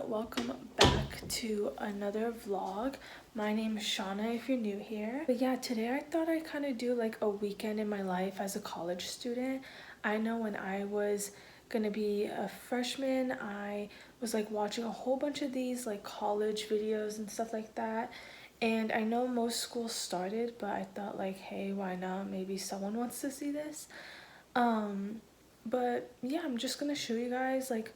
welcome back to another vlog. My name is Shawna if you're new here. But yeah, today I thought I'd kind of do like a weekend in my life as a college student. I know when I was gonna be a freshman, I was like watching a whole bunch of these like college videos and stuff like that. And I know most schools started, but I thought like, hey, why not? Maybe someone wants to see this. But yeah, I'm just gonna show you guys like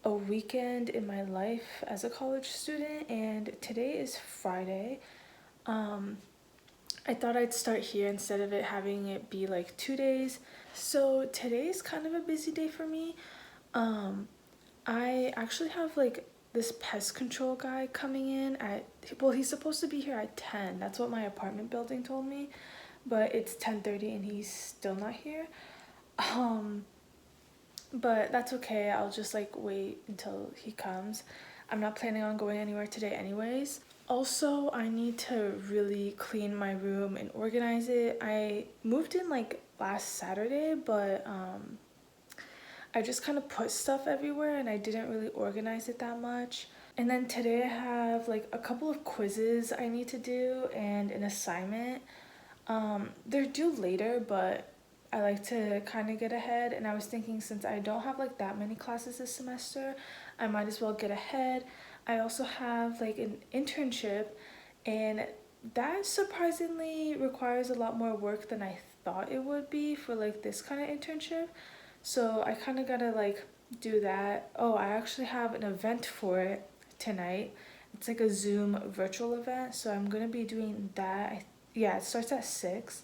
a weekend in my life as a college student, and today is Friday. I thought I'd start here instead of it having it be like 2 days. So today is kind of a busy day for me. I actually have like this pest control guy coming in at, well, he's supposed to be here at 10. That's what my apartment building told me, but it's 10:30 and he's still not here. But that's okay. I'll just like wait until he comes. I'm not planning on going anywhere today anyways. Also, I need to really clean my room and organize it. I moved in like last Saturday, but I just kind of put stuff everywhere and I didn't really organize it that much. And then today I have like a couple of quizzes I need to do and an assignment. They're due later, but I like to kind of get ahead, and I was thinking since I don't have like that many classes this semester, I might as well get ahead. I also have like an internship, and that surprisingly requires a lot more work than I thought it would be for like this kind of internship. So I kind of gotta like do that. Oh, I actually have an event for it tonight. It's like a Zoom virtual event, so I'm gonna be doing that. Yeah, it starts at 6.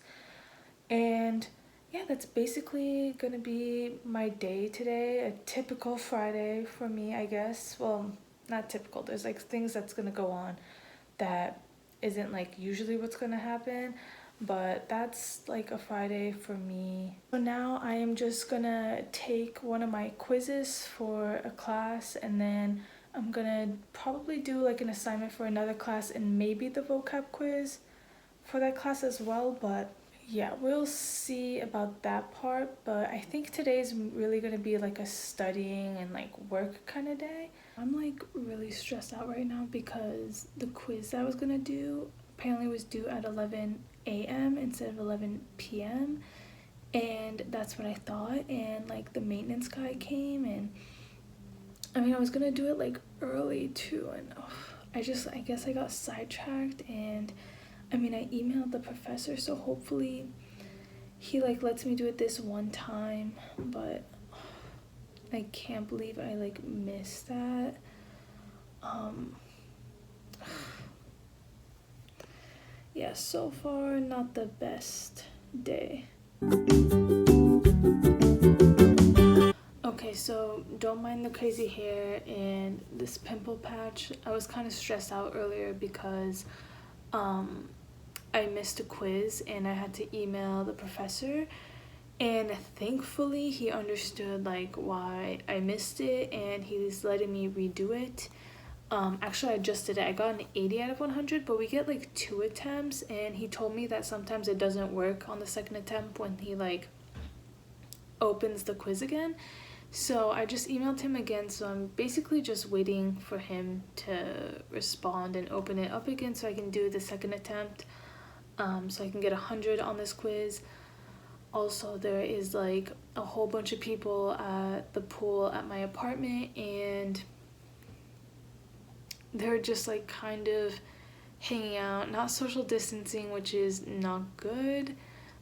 And yeah, that's basically gonna be my day today. A typical Friday for me, I guess. Well, not typical. There's like things that's gonna go on that isn't like usually what's gonna happen, but that's like a Friday for me. So now I am just gonna take one of my quizzes for a class, and then I'm gonna probably do like an assignment for another class and maybe the vocab quiz for that class as well. But yeah, we'll see about that part. But I think today is really gonna be like a studying and like work kind of day. I'm like really stressed out right now because the quiz that I was gonna do apparently was due at 11 a.m. instead of 11 p.m. and that's what I thought. And like the maintenance guy came, and I mean I was gonna do it like early too, and I guess I got sidetracked. And I mean, I emailed the professor, so hopefully he like lets me do it this one time, but I can't believe I like missed that. Yeah, so far not the best day. Okay, so don't mind the crazy hair and this pimple patch. I was kind of stressed out earlier because I missed a quiz and I had to email the professor, and thankfully he understood like why I missed it and he's letting me redo it. Actually I just did it. I got an 80 out of 100, but we get like 2 attempts, and he told me that sometimes it doesn't work on the second attempt when he like opens the quiz again. So I just emailed him again, so I'm basically just waiting for him to respond and open it up again so I can do the second attempt. So I can get 100 on this quiz. Also, there is like a whole bunch of people at the pool at my apartment, and they're just like kind of hanging out, not social distancing, which is not good.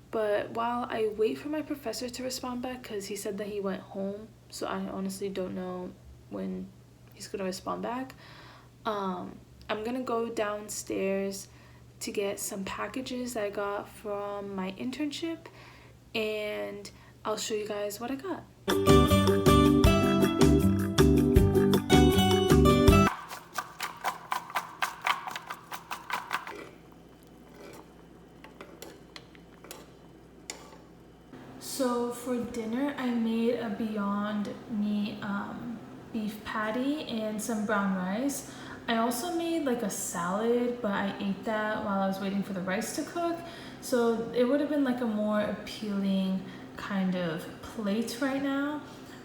But while I wait for my professor to respond back, because he said that he went home, so I honestly don't know when he's gonna respond back, I'm gonna go downstairs to get some packages that I got from my internship, and I'll show you guys what I got. So for dinner I made a Beyond Meat beef patty and some brown rice. I also made like a salad, but I ate that while I was waiting for the rice to cook. So it would have been like a more appealing kind of plate right now.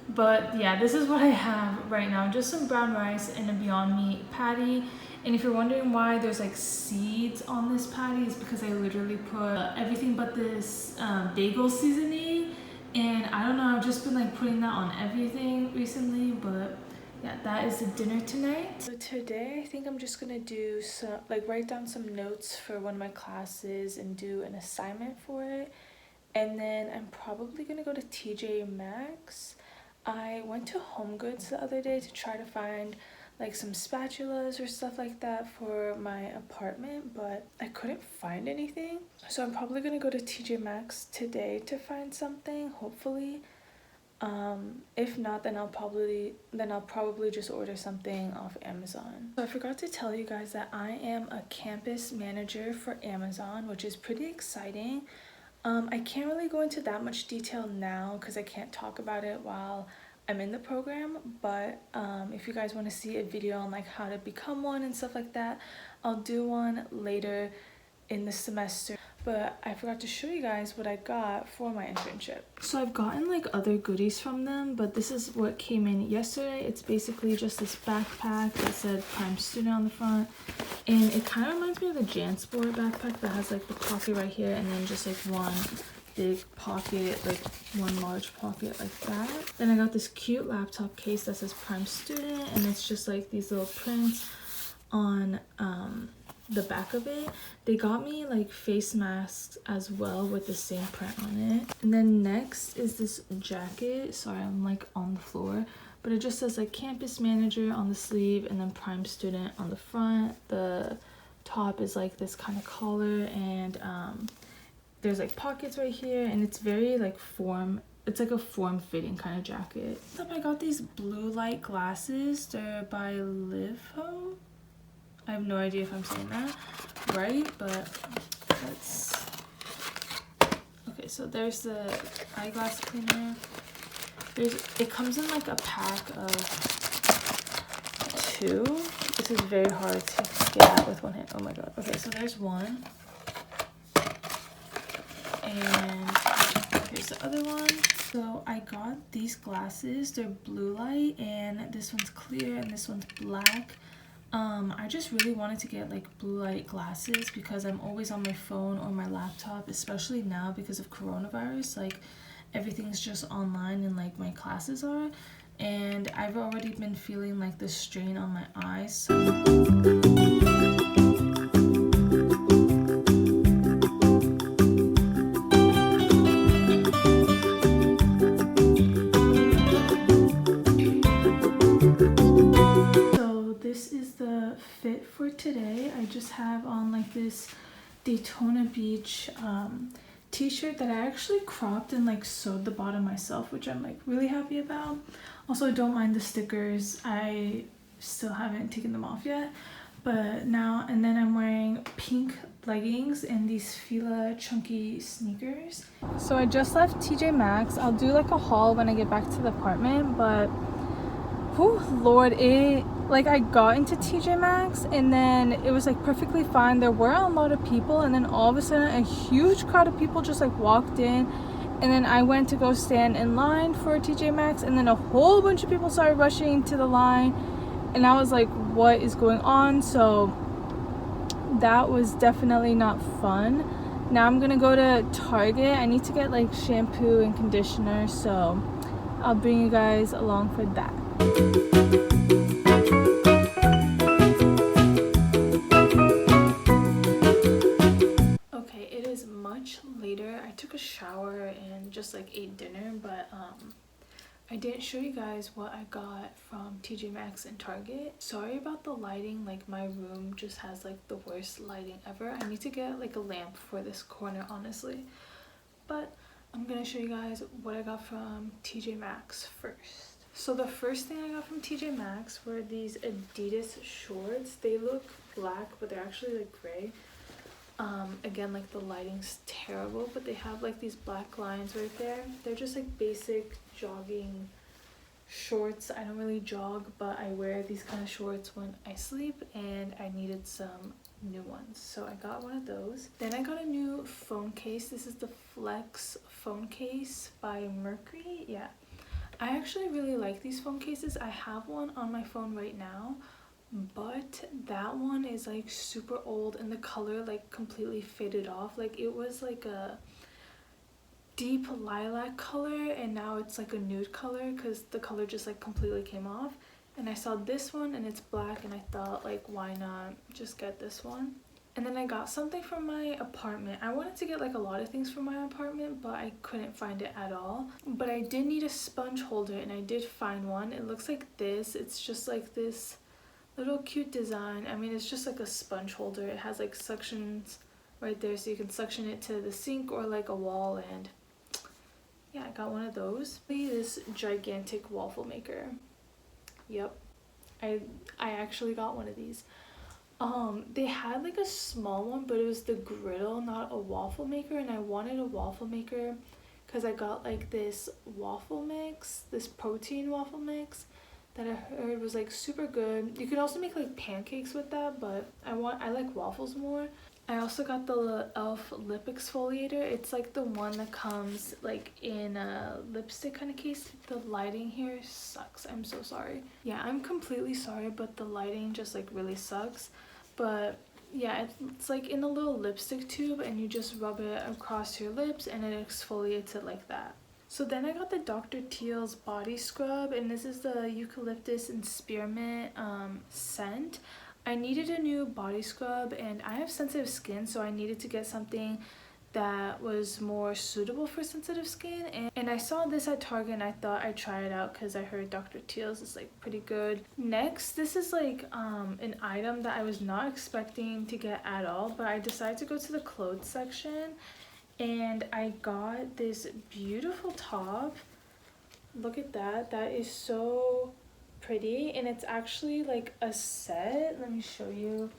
But yeah, this is what I have right now. Just some brown rice and a Beyond Meat patty. And if you're wondering why there's like seeds on this patty, it's because I literally put everything but this bagel seasoning. And I don't know, I've just been like putting that on everything recently. But yeah, that is the dinner tonight. So today I think I'm just gonna do some, like write down some notes for one of my classes and do an assignment for it. And then I'm probably gonna go to TJ Maxx. I went to Home Goods the other day to try to find like some spatulas or stuff like that for my apartment, but I couldn't find anything. So I'm probably gonna go to TJ Maxx today to find something, hopefully. If not, then I'll probably just order something off Amazon. So I forgot to tell you guys that I am a campus manager for Amazon, which is pretty exciting. I can't really go into that much detail now because I can't talk about it while I'm in the program, but if you guys want to see a video on like how to become one and stuff like that, I'll do one later in the semester. But I forgot to show you guys what I got for my internship. So I've gotten like other goodies from them, but this is what came in yesterday. It's basically just this backpack that said Prime Student on the front, and it kind of reminds me of the JanSport backpack that has like the pocket right here and then just like one big pocket, like one large pocket like that. Then I got this cute laptop case that says Prime Student, and it's just like these little prints on the back of it. They got me like face masks as well with the same print on it. And then next is this jacket. Sorry, I'm like on the floor, but it just says like campus manager on the sleeve and then Prime Student on the front. The top is like this kind of collar, and there's like pockets right here, and it's very like it's like a form-fitting kind of jacket. I got these blue light glasses. They're by Livho. I have no idea if I'm saying that right, but let's... Okay, so there's the eyeglass cleaner. It comes in like a pack of 2. This is very hard to get out with one hand. Oh my god. Okay, so there's one. And here's the other one. So I got these glasses. They're blue light, and this one's clear and this one's black. I just really wanted to get like blue light glasses because I'm always on my phone or my laptop, especially now because of coronavirus. Like everything's just online and like my classes are, and I've already been feeling like the strain on my eyes. Fit for today. I just have on like this Daytona Beach t-shirt that I actually cropped and like sewed the bottom myself, which I'm like really happy about. Also, don't mind the stickers. I still haven't taken them off yet, but now, and then I'm wearing pink leggings and these Fila chunky sneakers. So I just left TJ Maxx. I'll do like a haul when I get back to the apartment, but oh Lord, like I got into TJ Maxx and then it was like perfectly fine. There were a lot of people, and then all of a sudden a huge crowd of people just like walked in, and then I went to go stand in line for TJ Maxx, and then a whole bunch of people started rushing to the line, and I was like, what is going on? So that was definitely not fun. Now I'm gonna go to Target. I need to get like shampoo and conditioner, so I'll bring you guys along for that. Okay, it is much later. I took a shower and just like ate dinner, but I didn't show you guys what I got from TJ Maxx and Target. Sorry about the lighting, like my room just has like the worst lighting ever. I need to get like a lamp for this corner, honestly. But I'm gonna show you guys what I got from TJ Maxx first. So the first thing I got from TJ Maxx were these Adidas shorts. They look black, but they're actually like gray. Again, like the lighting's terrible, but they have like these black lines right there. They're just like basic jogging shorts. I don't really jog, but I wear these kind of shorts when I sleep, and I needed some new ones, so I got one of those. Then I got a new phone case. This is the Flex phone case by Mercury. Yeah, I actually really like these phone cases. I have one on my phone right now, but that one is like super old and the color like completely faded off. Like it was like a deep lilac color and now it's like a nude color because the color just like completely came off. And I saw this one and it's black and I thought like why not just get this one. And then I got something from my apartment. I wanted to get like a lot of things from my apartment, but I couldn't find it at all. But I did need a sponge holder and I did find one. It looks like this. It's just like this little cute design. I mean, it's just like a sponge holder. It has like suctions right there so you can suction it to the sink or like a wall, and yeah, I got one of those. This gigantic waffle maker. Yep. I actually got one of these. They had like a small one, but it was the griddle, not a waffle maker, and I wanted a waffle maker because I got like this waffle mix, this protein waffle mix that I heard was like super good. You could also make like pancakes with that, but I like waffles more. I also got the e.l.f. lip exfoliator. It's like the one that comes like in a lipstick kind of case. The lighting here sucks. I'm so sorry. Yeah, I'm completely sorry, but the lighting just like really sucks. But yeah, it's like in a little lipstick tube and you just rub it across your lips and it exfoliates it like that. So then I got the Dr. Teal's body scrub, and this is the eucalyptus and spearmint scent. I needed a new body scrub and I have sensitive skin, so I needed to get something that was more suitable for sensitive skin, and I saw this at Target and I thought I'd try it out because I heard Dr. Teal's is like pretty good. Next, this is like an item that I was not expecting to get at all, but I decided to go to the clothes section and I got this beautiful top. Look at that. That is so pretty, and it's actually like a set. Let me show you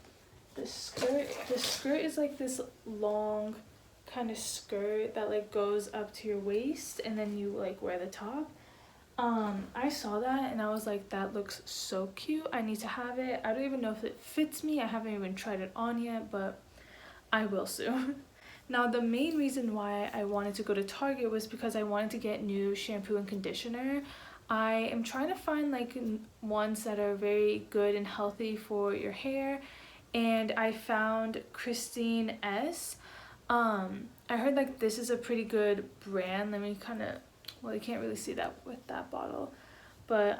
the skirt. The skirt is like this long kind of skirt that like goes up to your waist and then you like wear the top. I saw that and I was like, that looks so cute. I need to have it. I don't even know if it fits me. I haven't even tried it on yet, but I will soon. Now, the main reason why I wanted to go to Target was because I wanted to get new shampoo and conditioner. I am trying to find like ones that are very good and healthy for your hair, and I found Christine S. I heard like this is a pretty good brand. Let me kind of, well, you can't really see that with that bottle, but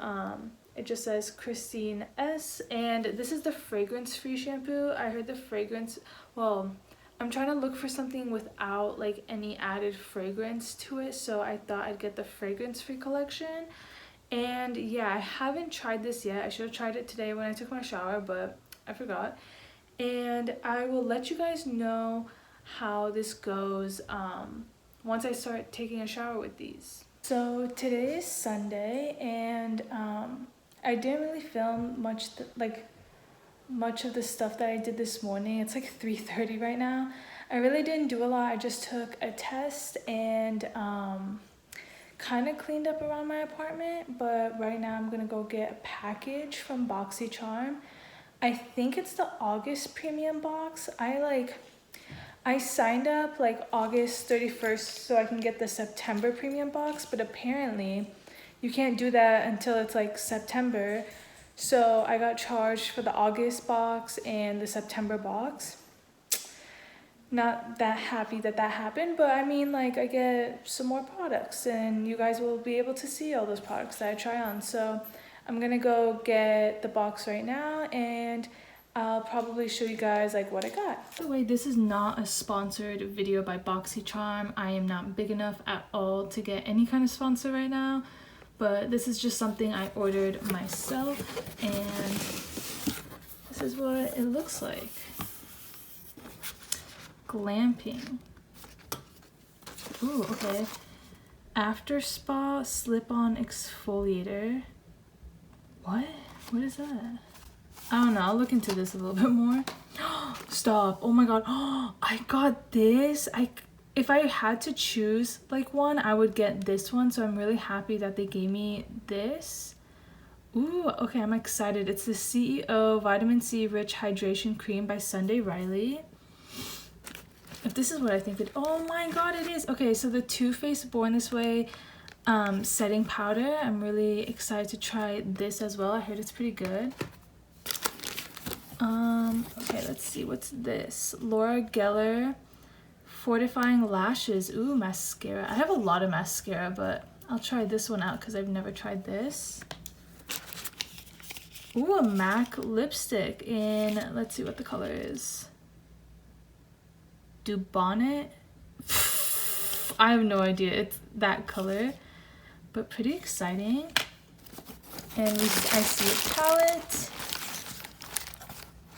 it just says Christine S, and this is the fragrance free shampoo. I heard the fragrance, well, I'm trying to look for something without like any added fragrance to it, so I thought I'd get the fragrance free collection. And yeah, I haven't tried this yet. I should have tried it today when I took my shower, but I forgot. And I will let you guys know how this goes once I start taking a shower with these. So today is Sunday, and I didn't really film much of the stuff that I did this morning. It's like 3:30 right now. I really didn't do a lot. I just took a test and kind of cleaned up around my apartment, but right now I'm gonna go get a package from BoxyCharm. I think it's the August premium box. I signed up like August 31st so I can get the September premium box, but apparently you can't do that until it's like September. So I got charged for the August box and the September box. Not that happy that happened, but I mean, like, I get some more products and you guys will be able to see all those products that I try on. So I'm gonna go get the box right now and I'll probably show you guys like what I got. By the way, this is not a sponsored video by BoxyCharm. I am not big enough at all to get any kind of sponsor right now, but this is just something I ordered myself, and this is what it looks like. Glamping. Ooh, okay. After spa slip-on exfoliator. What is that? I don't know, I'll look into this a little bit more. Stop. Oh my god. I got this. If I had to choose like one, I would get this one, so I'm really happy that they gave me this. Ooh, okay, I'm excited. It's the CEO Vitamin C Rich Hydration Cream by Sunday Riley. If this is what I think it, oh my god, it is. Okay, so the Too Faced Born This Way setting powder. I'm really excited to try this as well. I heard it's pretty good. Okay, let's see, what's this? Laura Geller Fortifying Lashes. Ooh, mascara. I have a lot of mascara, but I'll try this one out because I've never tried this. Ooh, a MAC lipstick in, let's see what the color is. Dubonnet? I have no idea. It's that color, but pretty exciting. And I see a palette.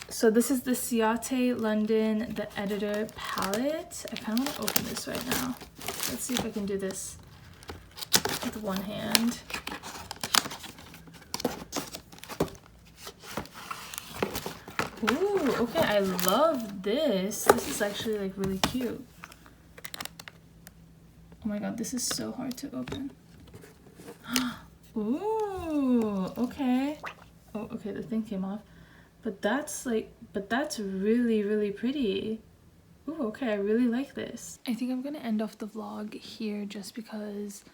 So this is the Ciate London, the Editor palette. I kind of want to open this right now. Let's see if I can do this with one hand. Ooh, okay, I love this. This is actually like really cute. Oh my god, this is so hard to open. Ooh, okay. Oh, okay, the thing came off. But that's really, really pretty. Ooh, okay, I really like this. I think I'm gonna end off the vlog here just because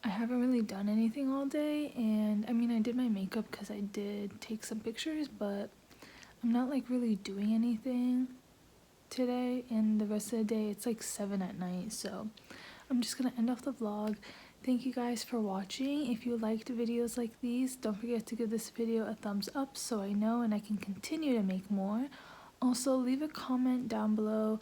I haven't really done anything all day. And I mean, I did my makeup because I did take some pictures, but I'm not like really doing anything today. And the rest of the day, it's like 7 at night. So I'm just gonna end off the vlog. Thank you guys for watching. If you liked videos like these, don't forget to give this video a thumbs up so I know and I can continue to make more. Also, leave a comment down below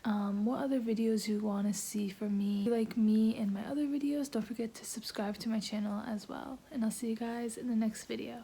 what other videos you want to see from me. If you like me and my other videos, don't forget to subscribe to my channel as well. And I'll see you guys in the next video.